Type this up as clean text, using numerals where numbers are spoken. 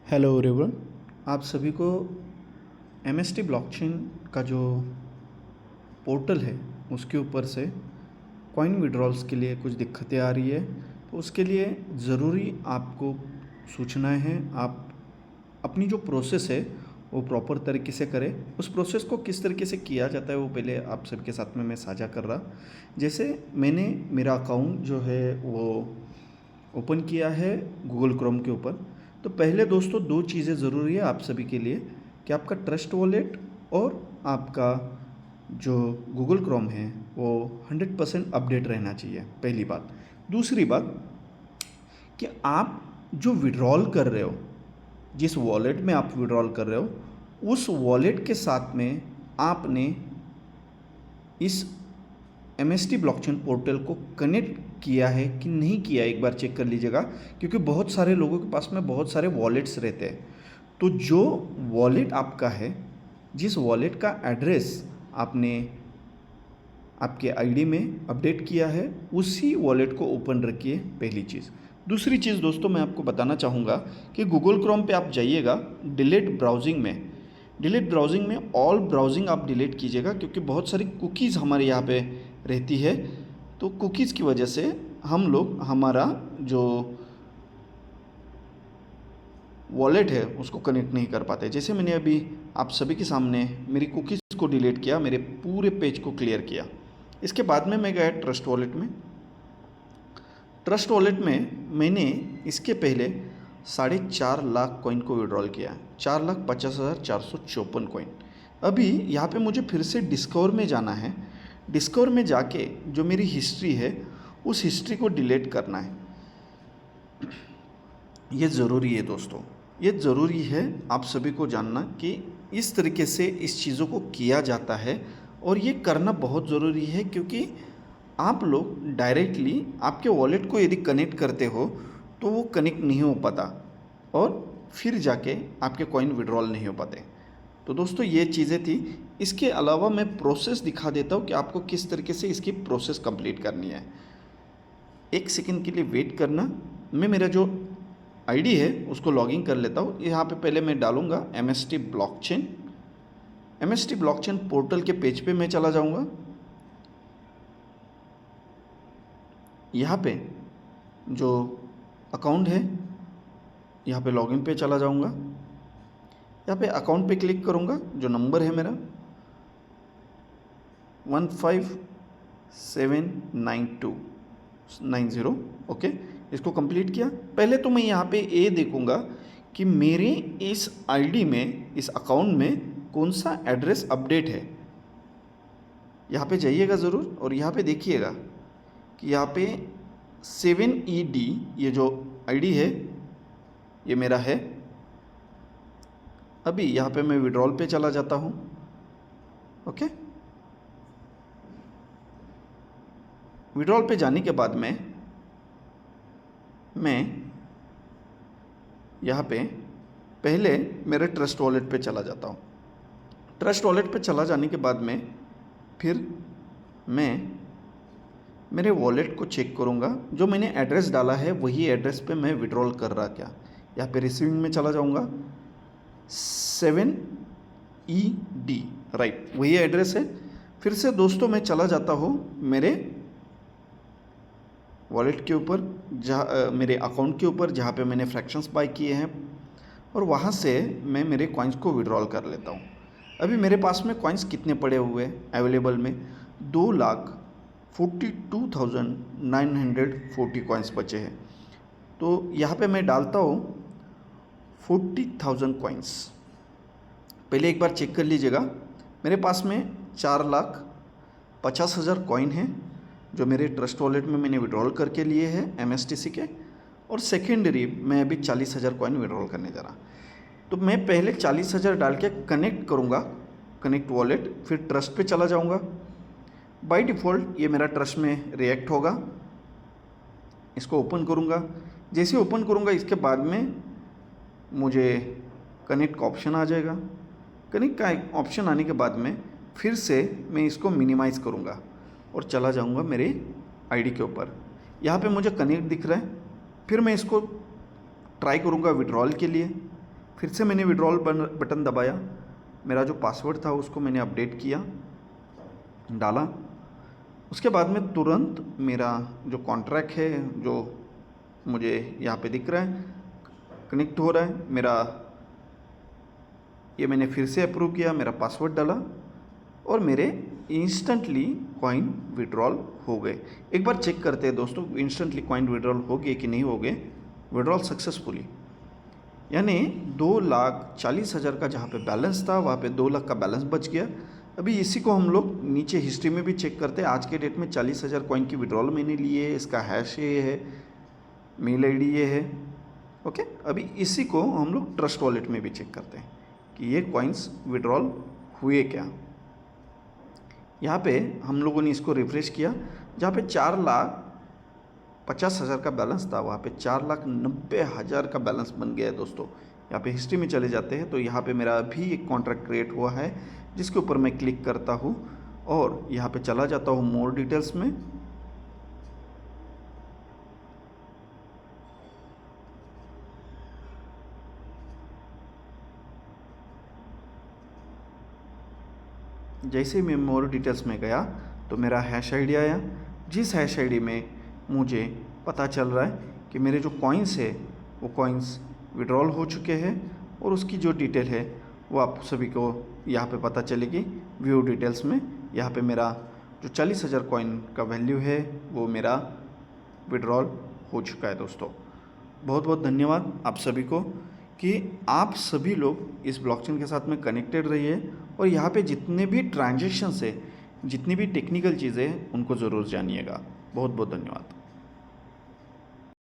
Hello everyone. आप सभी को एमएसटी ब्लॉकचेन का जो पोर्टल है उसके ऊपर से कॉइन विड्रॉल्स के लिए कुछ दिक्कतें आ रही है, तो उसके लिए ज़रूरी आपको सूचनाएं हैं। आप अपनी जो प्रोसेस है वो प्रॉपर तरीके से करें। उस प्रोसेस को किस तरीके से किया जाता है वो पहले आप सबके साथ में मैं साझा कर रहा। जैसे मैंने मेरा अकाउंट जो है वो ओपन किया है गूगल क्रोम के ऊपर। तो पहले दोस्तों दो चीज़ें ज़रूरी है आप सभी के लिए कि आपका ट्रस्ट वॉलेट और आपका जो गूगल क्रोम है वो 100% अपडेट रहना चाहिए, पहली बात। दूसरी बात कि आप जो विड्रॉल कर रहे हो, जिस वॉलेट में आप विड्रॉल कर रहे हो उस वॉलेट के साथ में आपने इस एमएसटी ब्लॉकचेन पोर्टल को कनेक्ट किया है कि नहीं किया, एक बार चेक कर लीजिएगा। क्योंकि बहुत सारे लोगों के पास में बहुत सारे वॉलेट्स रहते हैं। तो जो वॉलेट आपका है, जिस वॉलेट का एड्रेस आपने आपके आईडी में अपडेट किया है, उसी वॉलेट को ओपन रखिए, पहली चीज़। दूसरी चीज़ दोस्तों मैं आपको बताना चाहूँगा कि गूगल क्रोम पे आप जाइएगा, डिलीट ब्राउजिंग में, डिलीट ब्राउजिंग में ऑल ब्राउजिंग आप डिलीट कीजिएगा, क्योंकि बहुत सारी कुकीज़ हमारे यहाँ पे रहती है। तो कुकीज़ की वजह से हम लोग हमारा जो वॉलेट है उसको कनेक्ट नहीं कर पाते। जैसे मैंने अभी आप सभी के सामने मेरी कुकीज़ को डिलीट किया, मेरे पूरे पेज को क्लियर किया। इसके बाद में मैं गया ट्रस्ट वॉलेट में। ट्रस्ट वॉलेट में मैंने इसके पहले 4.5 लाख कॉइन को विड्रॉल किया है, 4,50,454 कॉइन। अभी यहाँ पे मुझे फिर से डिस्कवर में जाना है। डिस्कवर में जाके जो मेरी हिस्ट्री है उस हिस्ट्री को डिलीट करना है। ये ज़रूरी है दोस्तों, ये ज़रूरी है आप सभी को जानना कि इस तरीके से इस चीज़ों को किया जाता है। और ये करना बहुत ज़रूरी है, क्योंकि आप लोग डायरेक्टली आपके वॉलेट को यदि कनेक्ट करते हो तो वो कनेक्ट नहीं हो पाता और फिर जाके आपके कॉइन विड्रॉल नहीं हो पाते। तो दोस्तों ये चीज़ें थी। इसके अलावा मैं प्रोसेस दिखा देता हूँ कि आपको किस तरीके से इसकी प्रोसेस कंप्लीट करनी है। एक सेकंड के लिए वेट करना। मैं मेरा जो आईडी है उसको लॉगिन कर लेता हूँ। यहाँ पे पहले मैं डालूँगा MST blockchain. MST blockchain portal के पेज पे मैं चला जाऊँगा। यहाँ पे जो अकाउंट है यहाँ पे लॉगिन पे चला जाऊँगा। यहाँ पे अकाउंट पे क्लिक करूँगा। जो नंबर है मेरा 15,792,90, ओके, इसको कंप्लीट किया। पहले तो मैं यहाँ पे ये देखूँगा कि मेरे इस आईडी में, इस अकाउंट में कौन सा एड्रेस अपडेट है। यहाँ पे जाइएगा ज़रूर और यहाँ पे देखिएगा कि यहाँ पे 7ED ये जो आईडी है ये मेरा है। अभी यहाँ पे मैं विड्रॉल पे चला जाता हूँ, ओके। विड्रॉल पे जाने के बाद में मैं यहाँ पे पहले मेरे ट्रस्ट वॉलेट पे चला जाता हूँ। ट्रस्ट वॉलेट पे चला जाने के बाद में फिर मैं मेरे वॉलेट को चेक करूँगा। जो मैंने एड्रेस डाला है वही एड्रेस पे मैं विड्रॉल कर रहा क्या। यहाँ पे रिसीविंग में चला जाऊँगा, 7ED, राइट, वही एड्रेस है। फिर से दोस्तों मैं चला जाता हूँ मेरे वॉलेट के ऊपर, जहाँ मेरे अकाउंट के ऊपर जहाँ पे मैंने फ्रैक्शंस बाय किए हैं, और वहाँ से मैं मेरे कॉइन्स को विड्रॉल कर लेता हूँ। अभी मेरे पास में कॉइन्स कितने पड़े हुए हैं अवेलेबल में, 2,42,940 कॉइन्स बचे हैं। तो यहाँ पे मैं डालता हूँ 40,000 कॉइन्स। पहले एक बार चेक कर लीजिएगा। मेरे पास में 4,50,000 कॉइन हैं जो मेरे ट्रस्ट वॉलेट में मैंने विड्रॉल करके लिए हैं MSTC के, और सेकेंडरी मैं अभी 40,000 कॉइन विड्रॉल करने जा रहा। तो मैं पहले 40,000 डाल के कनेक्ट करूँगा, कनेक्ट वॉलेट, फिर ट्रस्ट पे चला जाऊँगा। बाय डिफ़ॉल्ट ये मेरा ट्रस्ट में रिएक्ट होगा। इसको ओपन करूँगा। जैसे ओपन करूँगा इसके बाद में मुझे कनेक्ट का ऑप्शन आ जाएगा। कनेक्ट का ऑप्शन आने के बाद में फिर से मैं इसको मिनिमाइज़ करूँगा और चला जाऊँगा मेरे आईडी के ऊपर। यहाँ पे मुझे कनेक्ट दिख रहा है। फिर मैं इसको ट्राई करूँगा विड्रॉल के लिए। फिर से मैंने विड्रॉल बटन दबाया, मेरा जो पासवर्ड था उसको मैंने अपडेट किया, डाला। उसके बाद में तुरंत मेरा जो कॉन्ट्रैक्ट है जो मुझे यहाँ पे दिख रहा है कनेक्ट हो रहा है, मेरा ये मैंने फिर से अप्रूव किया, मेरा पासवर्ड डाला और मेरे इंस्टेंटली कॉइन विड्रॉल हो गए। एक बार चेक करते हैं दोस्तों इंस्टेंटली कॉइन विड्रॉल हो गए कि नहीं हो गए। विड्रॉल सक्सेसफुली, यानी 2,40,000 का जहाँ पे बैलेंस था वहाँ पे 2 लाख का बैलेंस बच गया। अभी इसी को हम लोग नीचे हिस्ट्री में भी चेक करते हैं। आज के डेट में 40,000 कॉइन की विड्रॉल मैंने लिए है, इसका हैश ये है, मेल आईडी ये है। ओके, अभी इसी को हम लोग ट्रस्ट वॉलेट में भी चेक करते हैं कि ये कॉइन्स विड्रॉल हुए क्या। यहाँ पे हम लोगों ने इसको रिफ्रेश किया, जहाँ पे 4,50,000 का बैलेंस था वहाँ पे 4,90,000 का बैलेंस बन गया है दोस्तों। यहाँ पे हिस्ट्री में चले जाते हैं तो यहाँ पे मेरा अभी एक कॉन्ट्रैक्ट क्रिएट हुआ है जिसके ऊपर मैं क्लिक करता हूँ और यहाँ पे चला जाता हूँ मोर डिटेल्स में। जैसे ही मैं मोर डिटेल्स में गया तो मेरा हैश आईडी आया, जिस हैश आईडी में मुझे पता चल रहा है कि मेरे जो कॉइन्स है वो कॉइन्स विड्रॉल हो चुके हैं और उसकी जो डिटेल है वो आप सभी को यहाँ पे पता चलेगी व्यू डिटेल्स में। यहाँ पे मेरा जो 40,000 कॉइन का वैल्यू है वो मेरा विड्रॉल हो चुका है दोस्तों। बहुत बहुत धन्यवाद आप सभी को कि आप सभी लोग इस ब्लॉकचेन के साथ में कनेक्टेड रहिए और यहाँ पे जितने भी ट्रांजैक्शंस है, जितनी भी टेक्निकल चीज़ें हैं उनको ज़रूर जानिएगा। बहुत बहुत धन्यवाद।